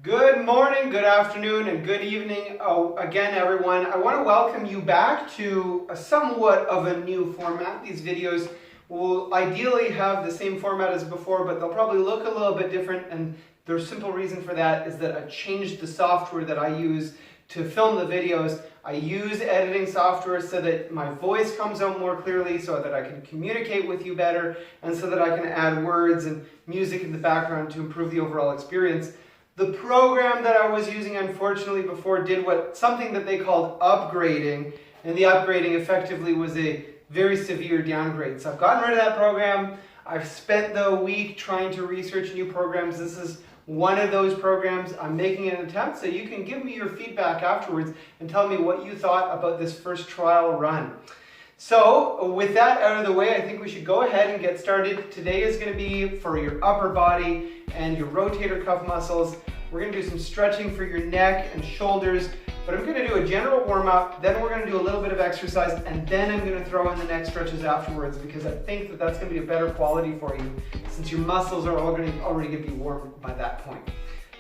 Good morning, good afternoon, and good evening again, everyone. I want to welcome you back to somewhat of a new format. These videos will ideally have the same format as before, but they'll probably look a little bit different, and the simple reason for that is that I changed the software that I use to film the videos. I use editing software so that my voice comes out more clearly, so that I can communicate with you better, and so that I can add words and music in the background to improve the overall experience. The program that I was using, unfortunately, before did something that they called upgrading, and the upgrading effectively was a very severe downgrade. So I've gotten rid of that program. I've spent the week trying to research new programs. This is one of those programs. I'm making an attempt, so you can give me your feedback afterwards and tell me what you thought about this first trial run. So with that out of the way, I think we should go ahead and get started. Today is going to be for your upper body and your rotator cuff muscles. We're going to do some stretching for your neck and shoulders, but I'm going to do a general warm-up, then we're going to do a little bit of exercise, and then I'm going to throw in the neck stretches afterwards, because I think that that's going to be a better quality for you since your muscles are already going to be warm by that point.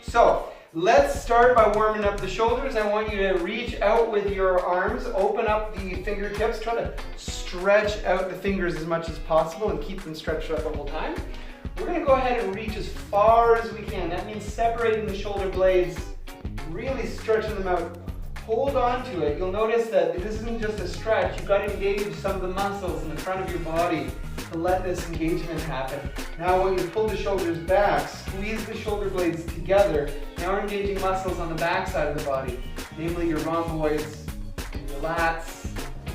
So let's start by warming up the shoulders. I want you to reach out with your arms, open up the fingertips, try to stretch out the fingers as much as possible and keep them stretched out the whole time. We're going to go ahead and reach as far as we can. That means separating the shoulder blades, really stretching them out. Hold on to it. You'll notice that this isn't just a stretch. You've got to engage some of the muscles in the front of your body to let this engagement happen. Now I want you to pull the shoulders back, squeeze the shoulder blades together. Now we're engaging muscles on the back side of the body, namely your rhomboids, your lats,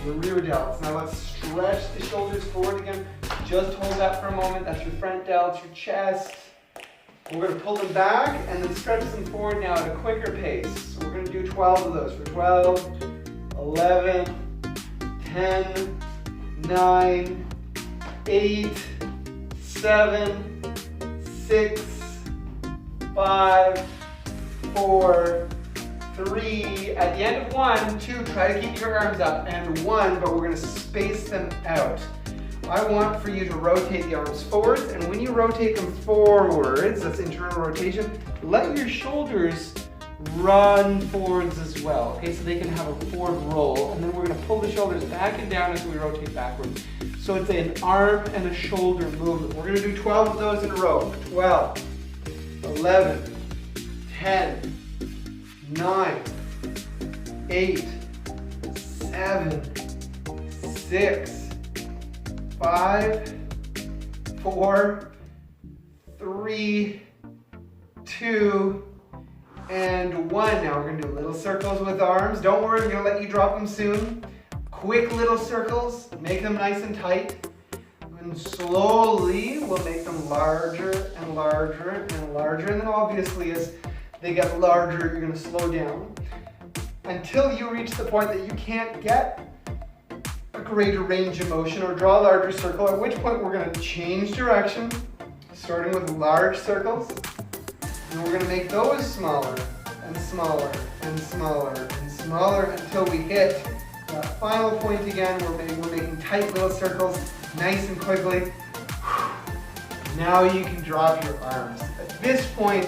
your rear delts. Now let's stretch the shoulders forward again. Just hold that for a moment. That's your front delts, your chest. We're going to pull them back and then stretch them forward now at a quicker pace. So we're going to do 12 of those for 12, 11, 10, 9, 8, 7, 6, 5, 4, 3. At the end of 1, 2, try to keep your arms up, and 1, but we're going to space them out. I want for you to rotate the arms forwards, and when you rotate them forwards, that's internal rotation, let your shoulders run forwards as well, okay, so they can have a forward roll, and then we're going to pull the shoulders back and down as we rotate backwards. So it's an arm and a shoulder movement. We're going to do 12 of those in a row. 12, 11, 10, 9, 8, 7, 6, 5, 4, 3, 2, and 1. Now we're going to do little circles with arms. Don't worry, I'm going to let you drop them soon. Quick little circles, make them nice and tight. And slowly we'll make them larger and larger and larger. And then obviously as they get larger, you're going to slow down until you reach the point that you can't get a greater range of motion or draw a larger circle, at which point we're going to change direction, starting with large circles, and we're going to make those smaller and smaller and smaller and smaller until we hit that final point again. We're making tight little circles nice and quickly. Now you can drop your arms. At this point,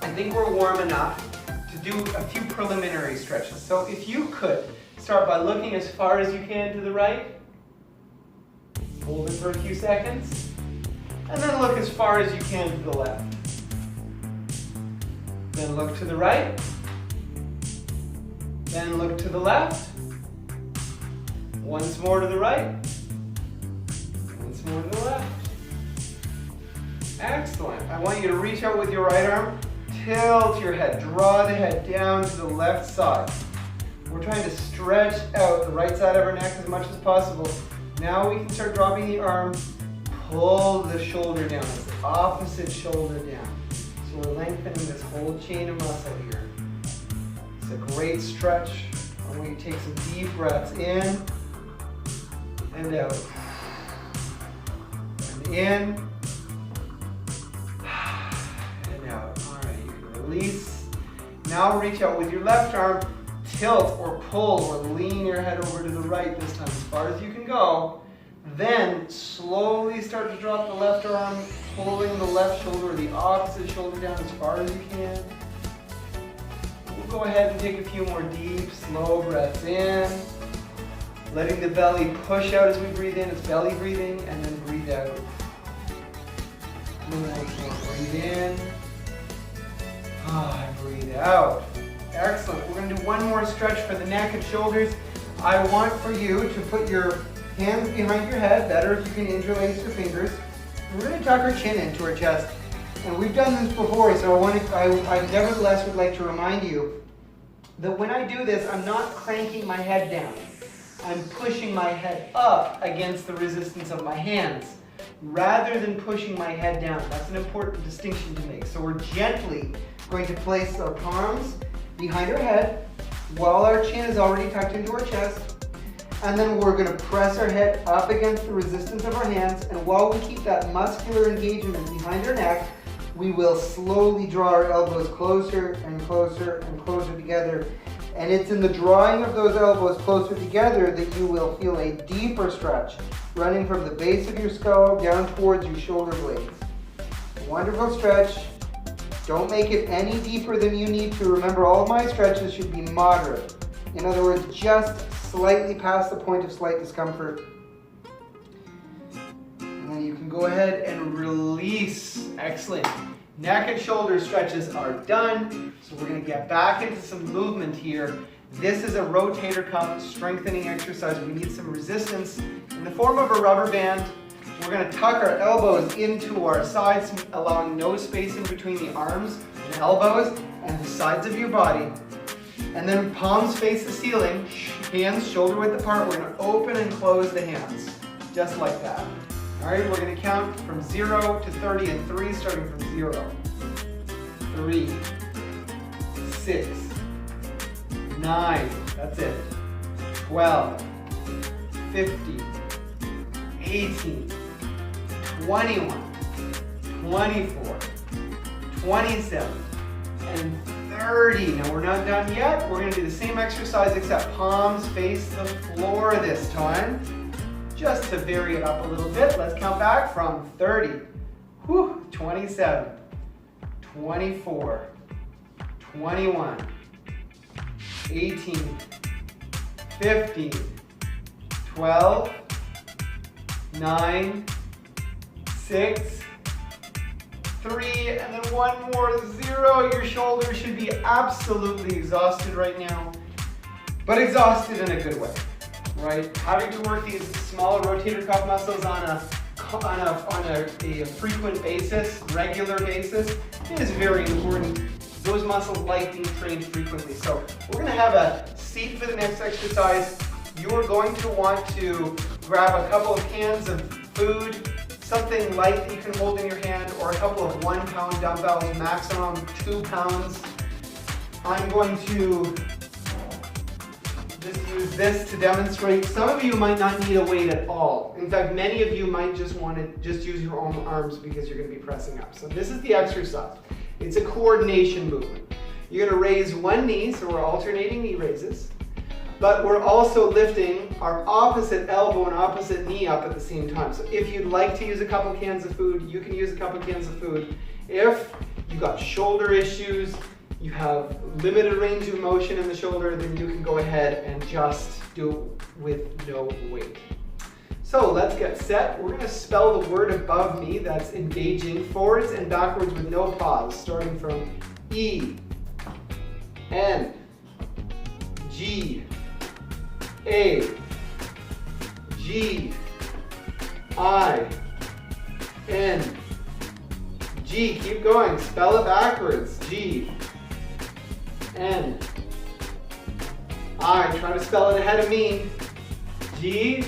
I think we're warm enough to do a few preliminary stretches. So if you could start by looking as far as you can to the right, hold it for a few seconds, and then look as far as you can to the left. Then look to the right, then look to the left, once more to the right, once more to the left. Excellent. I want you to reach out with your right arm, tilt your head, draw the head down to the left side. We're trying to stretch out the right side of our neck as much as possible. Now we can start dropping the arm, pull the shoulder down. It's the opposite shoulder down. So we're lengthening this whole chain of muscle here. It's a great stretch. I want you to take some deep breaths in and out. And in and out. All right, you can release. Now reach out with your left arm. Tilt or pull or lean your head over to the right this time as far as you can go. Then slowly start to drop the left arm, pulling the left shoulder or the opposite shoulder down as far as you can. go ahead and take a few more deep, slow breaths in. Letting the belly push out as we breathe in. It's belly breathing, and then breathe out. Breathe in. And breathe out. Excellent. We're going to do one more stretch for the neck and shoulders. I want for you to put your hands behind your head. Better if you can interlace your fingers. We're going to tuck our chin into our chest. And we've done this before, so I nevertheless would like to remind you that when I do this, I'm not cranking my head down. I'm pushing my head up against the resistance of my hands, rather than pushing my head down. That's an important distinction to make. So we're gently going to place our palms behind our head while our chin is already tucked into our chest. And then we're going to press our head up against the resistance of our hands. And while we keep that muscular engagement behind our neck, we will slowly draw our elbows closer and closer and closer together. And it's in the drawing of those elbows closer together that you will feel a deeper stretch running from the base of your skull down towards your shoulder blades. Wonderful stretch. Don't make it any deeper than you need to. Remember, all of my stretches should be moderate. In other words, just slightly past the point of slight discomfort. And then you can go ahead and release. Excellent. Neck and shoulder stretches are done. So we're going to get back into some movement here. This is a rotator cuff strengthening exercise. We need some resistance in the form of a rubber band. We're going to tuck our elbows into our sides, allowing no space in between the arms and elbows and the sides of your body. And then palms face the ceiling, hands shoulder width apart. We're going to open and close the hands, just like that. All right, we're going to count from 0 to 30 in 3, starting from 0. 3, 6, 9, that's it. 12, 15, 18, 21, 24, 27, and 30. Now we're not done yet. We're going to do the same exercise except palms face the floor this time. Just to vary it up a little bit, let's count back from 30, 27, 24, 21, 18, 15, 12, 9, 6, 3, and then one more, 0. Your shoulders should be absolutely exhausted right now, but exhausted in a good way, right? Having to work these small rotator cuff muscles on a frequent basis, regular basis, is very important. Those muscles like being trained frequently. So we're going to have a seat for the next exercise. You're going to want to grab a couple of cans of food, something light that you can hold in your hand, or a couple of 1-pound dumbbells, maximum 2 pounds. I'm going to just use this to demonstrate. Some of you might not need a weight at all. In fact, many of you might just want to just use your own arms because you're going to be pressing up. So this is the exercise. It's a coordination movement. You're going to raise one knee, so we're alternating knee raises, but we're also lifting our opposite elbow and opposite knee up at the same time. So if you'd like to use a couple cans of food, you can use a couple cans of food. If you've got shoulder issues, you have limited range of motion in the shoulder, then you can go ahead and just do it with no weight. So let's get set. We're going to spell the word above me that's engaging forwards and backwards with no pause, starting from E, N, G, A, G, I, N, G. Keep going. Spell it backwards. G, N, I. Try to spell it ahead of me. G,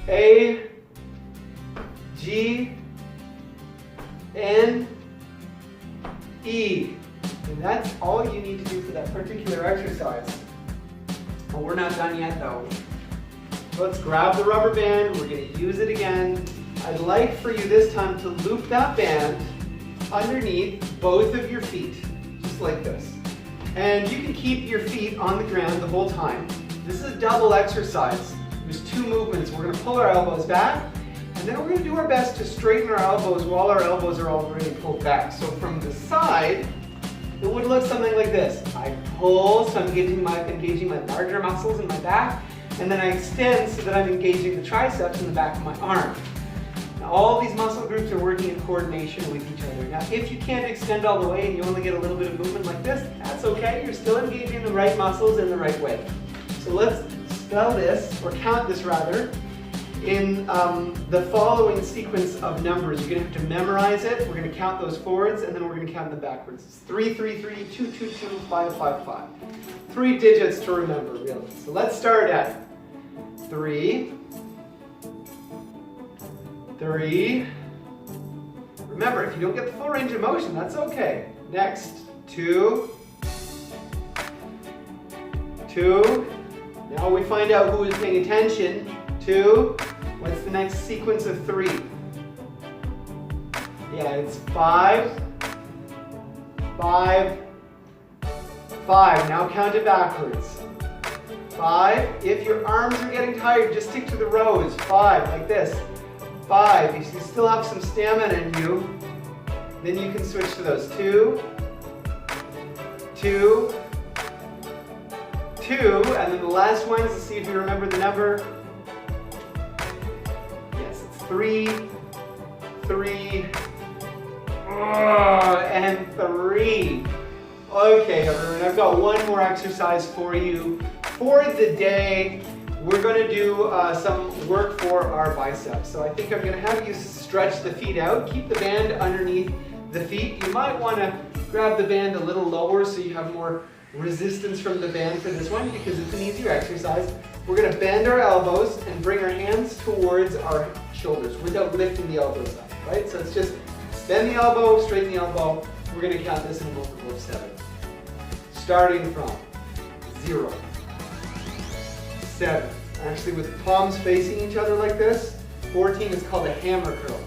A, G, N, E. And that's all you need to do for that particular exercise. Well, we're not done yet though. So let's grab the rubber band. We're going to use it again. I'd like for you this time to loop that band underneath both of your feet, just like this. And you can keep your feet on the ground the whole time. This is a double exercise. There's 2 movements. We're going to pull our elbows back, and then we're going to do our best to straighten our elbows while our elbows are already pulled back. So from the side, it would look something like this. I pull, so I'm engaging my larger muscles in my back, and then I extend so that I'm engaging the triceps in the back of my arm. Now, all these muscle groups are working in coordination with each other. Now, if you can't extend all the way and you only get a little bit of movement like this, that's okay. You're still engaging the right muscles in the right way. So let's spell this, or count this rather, in the following sequence of numbers. You're going to have to memorize it. We're going to count those forwards, and then we're going to count them backwards. It's 3, 3, 3, 2, 2, 2, 5, 5, 5. 3 digits to remember, really. So let's start at 3, 3. Remember, if you don't get the full range of motion, that's okay. Next, 2, 2. Now we find out who is paying attention. 2. What's the next sequence of 3? Yeah, it's 5, 5, 5. Now count it backwards. 5. If your arms are getting tired, just stick to the rows. 5, like this. 5. If you still have some stamina in you, then you can switch to those. 2, 2, 2, and then the last one is to see if you remember the number. 3, 3, and 3. Okay, everyone, I've got one more exercise for you. For the day, we're going to do some work for our biceps. So I think I'm going to have you stretch the feet out. Keep the band underneath the feet. You might want to grab the band a little lower so you have more resistance from the band for this one, because it's an easier exercise. We're going to bend our elbows and bring our hands towards our shoulders without lifting the elbows up, right? So it's just bend the elbow, straighten the elbow. We're going to count this in multiple of 7. Starting from 0, 7. Actually, with palms facing each other like this. 14 is called a hammer curl.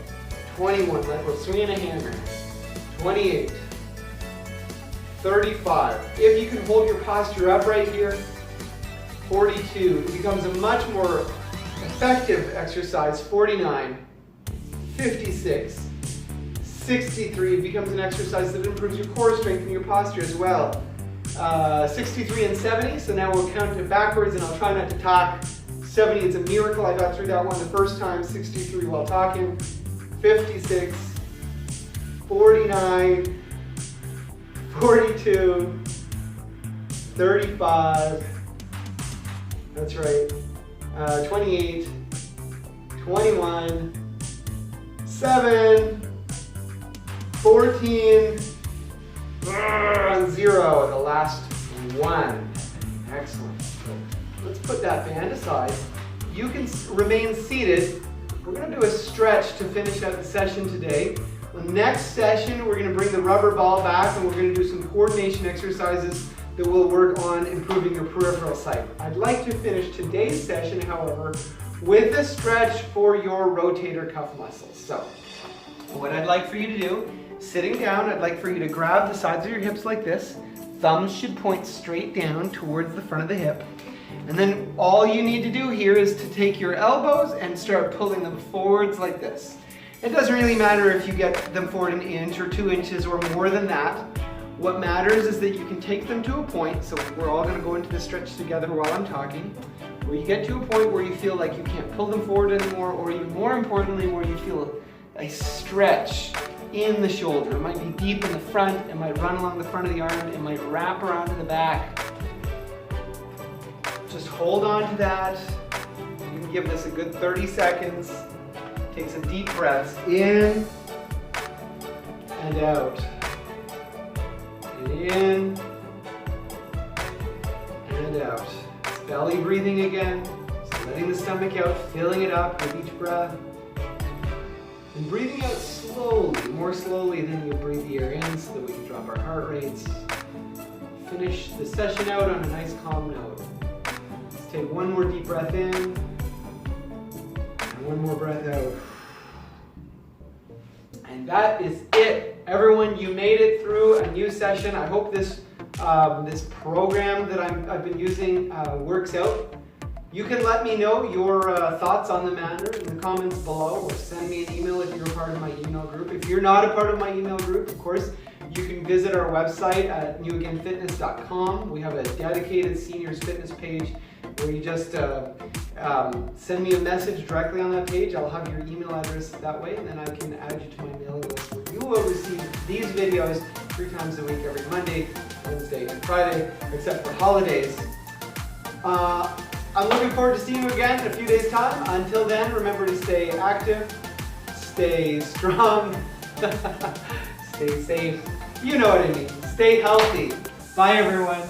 21, like we're swinging a hammer. 28. 35. If you can hold your posture upright here. 42. It becomes a much more effective exercise. 49. 56. 63. It becomes an exercise that improves your core strength and your posture as well. 63 and 70. So now we'll count it backwards, and I'll try not to talk. 70, it's a miracle I got through that one the first time. 63 while talking. 56. 49. 42. 35. That's right. 28, 21, 7, 14, and 0, the last one. Excellent. So let's put that band aside. You can remain seated. We're going to do a stretch to finish out the session today. The next session, we're going to bring the rubber ball back, and we're going to do some coordination exercises that will work on improving your peripheral sight. I'd like to finish today's session, however, with a stretch for your rotator cuff muscles. So, what I'd like for you to do, sitting down, I'd like for you to grab the sides of your hips like this. Thumbs should point straight down towards the front of the hip. And then all you need to do here is to take your elbows and start pulling them forwards like this. It doesn't really matter if you get them forward an inch or 2 inches or more than that. What matters is that you can take them to a point, so we're all going to go into this stretch together while I'm talking, where you get to a point where you feel like you can't pull them forward anymore, or even more importantly, where you feel a stretch in the shoulder. It might be deep in the front, it might run along the front of the arm, it might wrap around to the back. Just hold on to that. You can give this a good 30 seconds. Take some deep breaths in and out. In and out. Belly breathing again. So letting the stomach out, filling it up with each breath. And breathing out slowly, more slowly than you breathe the air in, so that we can drop our heart rates. Finish the session out on a nice calm note. Let's take one more deep breath in. And one more breath out. And that is it. Everyone, you made it through a new session. I hope this program that I've been using works out. You can let me know your thoughts on the matter in the comments below, or send me an email if you're a part of my email group. If you're not a part of my email group, of course, you can visit our website at newagainfitness.com. We have a dedicated seniors fitness page where you just send me a message directly on that page. I'll have your email address that way, and then I can add you to my mailing list where you will receive these videos 3 times a week, every Monday, Wednesday, and Friday, except for holidays. I'm looking forward to seeing you again in a few days' time. Until then, remember to stay active, stay strong, stay safe. You know what I mean. Stay healthy. Bye, everyone.